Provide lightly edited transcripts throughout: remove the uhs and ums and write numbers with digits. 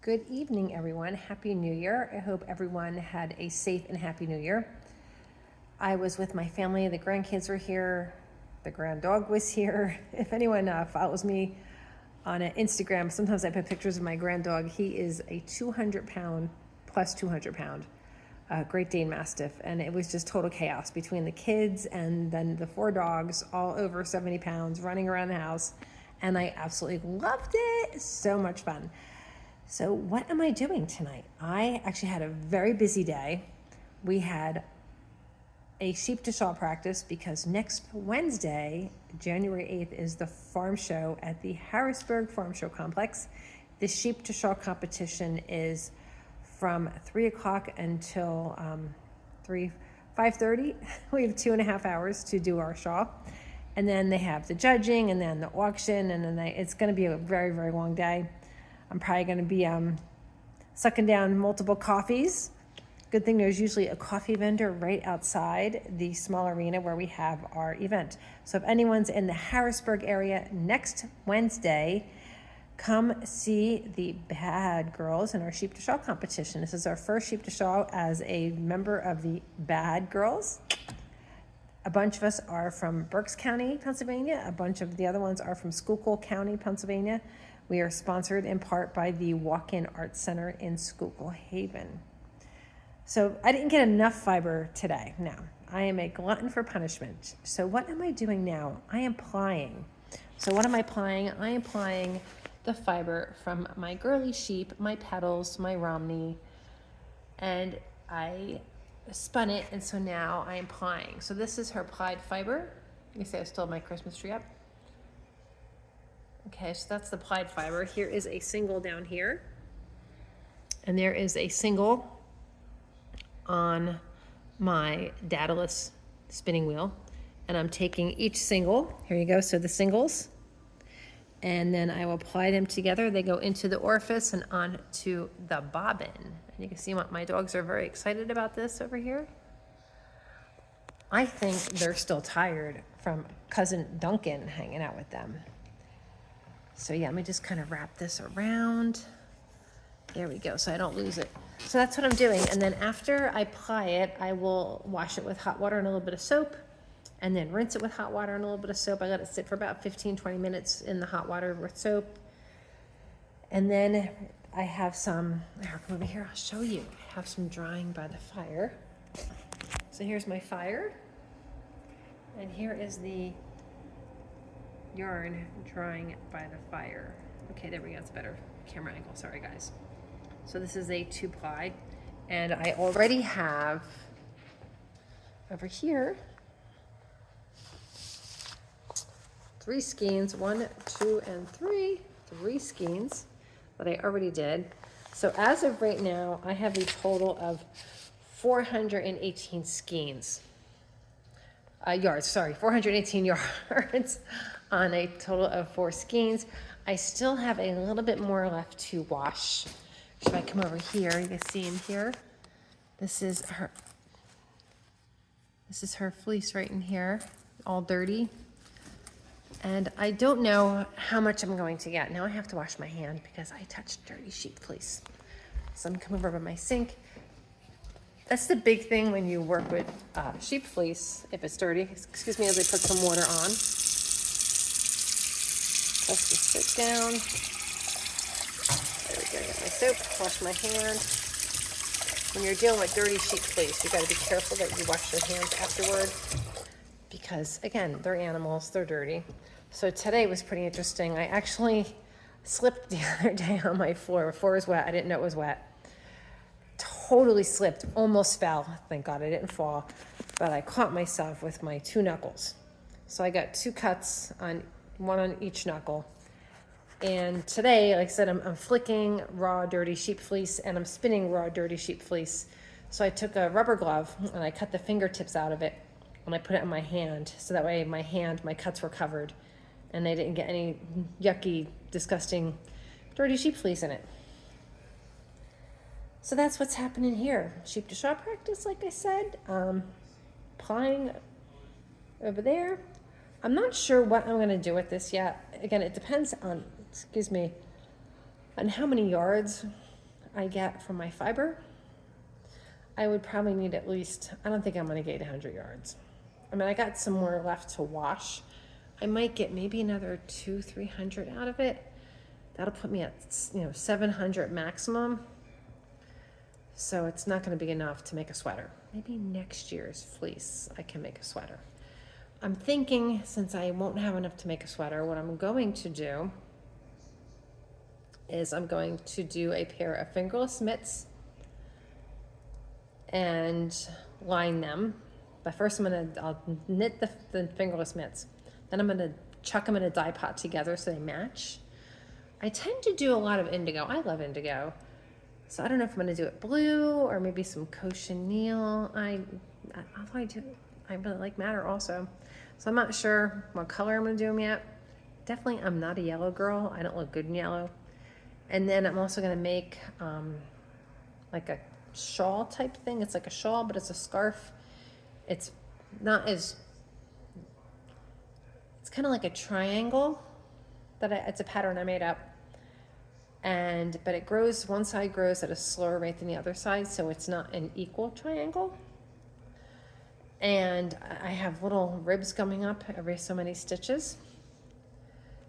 Good evening, everyone. Happy New Year. I hope everyone had a safe and happy New Year. I was with my family. The grandkids were here. The grand dog was here. If anyone follows me on Instagram, sometimes I put pictures of my grand dog. He is a 200-pound, plus 200-pound Great Dane Mastiff. And it was just total chaos between the kids and then the four dogs, all over 70 pounds, running around the house. And I absolutely loved it. So much fun. So what am I doing tonight? I actually had a very busy day. We had a sheep to shawl practice because next Wednesday, January 8th, is the farm show at the Harrisburg Farm Show Complex. The sheep to shawl competition is from 3 o'clock until 5:30. We have 2.5 hours to do our shawl. And then they have the judging and then the auction, and then it's going to be a very, very long day. I'm probably going to be sucking down multiple coffees. Good thing there's usually a coffee vendor right outside the small arena where we have our event. So if anyone's in the Harrisburg area next Wednesday, come see the Bad Girls in our Sheep to Shawl competition. This is our first Sheep to Shawl as a member of the Bad Girls. A bunch of us are from Berks County, Pennsylvania. A bunch of the other ones are from Schuylkill County, Pennsylvania. We are sponsored in part by the Walk-In Arts Center in Schuylkill Haven. So I didn't get enough fiber today. Now, I am a glutton for punishment. So what am I doing now? I am plying. So what am I plying? I am plying the fiber from my girly sheep, my petals, my Romney, and I spun it, and so now I am plying. So this is her plied fiber. You see I still have my Christmas tree up. Okay, so that's the plied fiber. Here is a single down here. And there is a single on my Daedalus spinning wheel. And I'm taking each single, here you go, so the singles. And then I will apply them together. They go into the orifice and onto the bobbin. And you can see my dogs are very excited about this over here. I think they're still tired from cousin Duncan hanging out with them. So yeah, let me just kind of wrap this around. There we go, so I don't lose it. So that's what I'm doing. And then after I ply it, I will wash it with hot water and a little bit of soap, and then rinse it with hot water and a little bit of soap. I let it sit for about 15-20 minutes in the hot water with soap. And then I have some, here, come over here, I'll show you. I have some drying by the fire. So here's my fire. And here is the yarn drying by the fire. Okay, there we go, it's a better camera angle, sorry guys. So this is a 2-ply, and I already have over here 3 skeins, 1, 2, and 3 skeins that I already did. So as of right now, I have a total of 418 skeins. Yards, sorry, 418 yards on a total of 4 skeins. I still have a little bit more left to wash. If I come over here, you can see in here, this is her fleece right in here, all dirty. And I don't know how much I'm going to get. Now I have to wash my hand because I touched dirty sheep fleece. So I'm gonna come over by my sink. That's the big thing when you work with sheep fleece, if it's dirty. Excuse me as I put some water on. Let's just sit down. There we go, get my soap, wash my hand. When you're dealing with dirty sheep fleece, you gotta be careful that you wash your hands afterward because, again, they're animals, they're dirty. So today was pretty interesting. I actually slipped the other day on my floor. The floor is wet, I didn't know it was wet. Totally slipped, almost fell. Thank God I didn't fall, but I caught myself with my 2 knuckles. So I got 2 cuts, one on each knuckle. And today, like I said, I'm flicking raw, dirty sheep fleece, and I'm spinning raw, dirty sheep fleece. So I took a rubber glove and I cut the fingertips out of it and I put it on my hand. So that way my cuts were covered and they didn't get any yucky, disgusting, dirty sheep fleece in it. So that's what's happening here. Sheep to shawl practice, like I said. Plying over there. I'm not sure what I'm going to do with this yet. Again, it depends on, on how many yards I get from my fiber, I would probably need at least, I don't think I'm going to get 100 yards. I mean, I got some more left to wash. I might get maybe another 200-300 out of it. That'll put me at, 700 maximum. So it's not going to be enough to make a sweater. Maybe next year's fleece, I can make a sweater. I'm thinking, since I won't have enough to make a sweater, what I'm going to do is I'm going to do a pair of fingerless mitts and line them. But first I'll knit the fingerless mitts. Then I'm gonna chuck them in a dye pot together so they match. I tend to do a lot of indigo. I love indigo. So I don't know if I'm gonna do it blue or maybe some cochineal. I really like madder also. So I'm not sure what color I'm gonna do them yet. Definitely I'm not a yellow girl. I don't look good in yellow. And then I'm also gonna make like a shawl type thing. It's like a shawl, but it's a scarf. It's not as, it's kind of like a triangle it's a pattern I made up. But it grows, one side grows at a slower rate than the other side, so it's not an equal triangle. And I have little ribs coming up every so many stitches.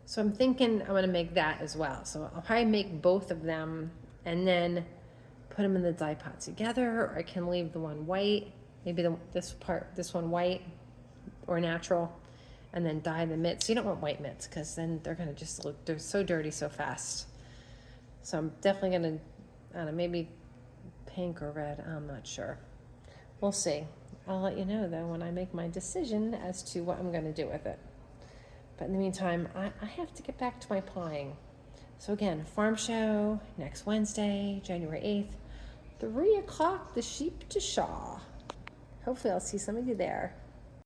So I'm thinking I'm gonna make that as well. So I'll probably make both of them and then put them in the dye pot together, or I can leave the one white, maybe this one white or natural, and then dye the mitts. You don't want white mitts because then they're gonna just look, they're so dirty so fast. So I'm definitely gonna, I don't know, maybe pink or red, I'm not sure. We'll see. I'll let you know though when I make my decision as to what I'm gonna do with it. But in the meantime, I have to get back to my plying. So again, farm show next Wednesday, January 8th, 3 o'clock, the Sheep to Shaw. Hopefully I'll see some of you there.